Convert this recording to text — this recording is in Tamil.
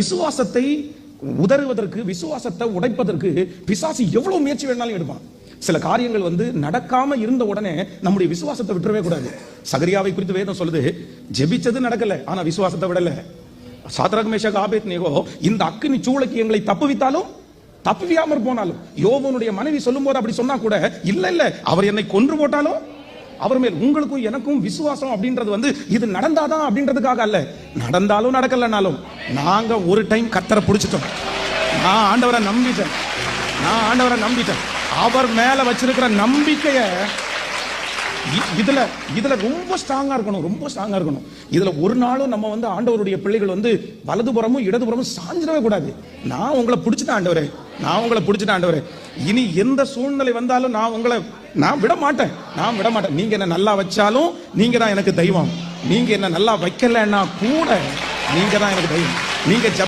விசுவாசத்தை உதறுவதற்கு, விசுவாசத்தை உடைப்பதற்கு பிசாசு எவ்வளவு முயற்சி வேணாலும் எடுப்பான். சில காரியங்கள் நடக்காம இருந்த உடனே நம்முடைய விசுவாசத்தை விட்டுறவே கூடாது. சகரியாவை குறித்து வேதம் சொல்லுது, ஜெபிச்சது நடக்கல, ஆனா விசுவாசத்தை விடல. சாத்ராக் மேஷாக் ஆபேத்நேகோ இந்த அக்கினி சூளைக்கு எங்களை தப்புவித்தாலும் தப்புவியாமற் போனாலும், யோபனுடைய மனைவி சொல்லும் போது அப்படி சொன்னா கூட, இல்ல இல்ல அவர் என்னை கொன்று போட்டாலும் அவர் மேல் உங்களுக்கும் எனக்கும் விசுவாசம் அப்படின்றது இது நடந்தாதான் அப்படின்றதுக்காக அல்ல. நடந்தாலும் நடக்கலனாலும் நாங்க ஒரு டைம் கர்த்தரை பிடிச்சிட்டோம். நான் ஆண்டவரை நம்பிட்டேன். அவர் மேல வச்சிருக்கிற நம்பிக்கைய இதுல ரொம்ப ஸ்ட்ராங்கா இருக்கணும். இதுல ஒரு நாளும் நம்ம ஆண்டவருடைய பிள்ளைகள் வலதுபுறமும் இடதுபுறமும் சாஞ்சிடவே கூடாது. நான் உங்களை பிடிச்சிட்டேன் ஆண்டவரே, இனி எந்த சூழ்நிலை வந்தாலும் நான் விட மாட்டேன். நீங்க என்ன நல்லா வச்சாலும் நீங்க தான் எனக்கு தெய்வம். நீங்க என்ன நல்லா வைக்கலன்னா கூட நீங்க தான் எனக்கு தெய்வம். நீங்க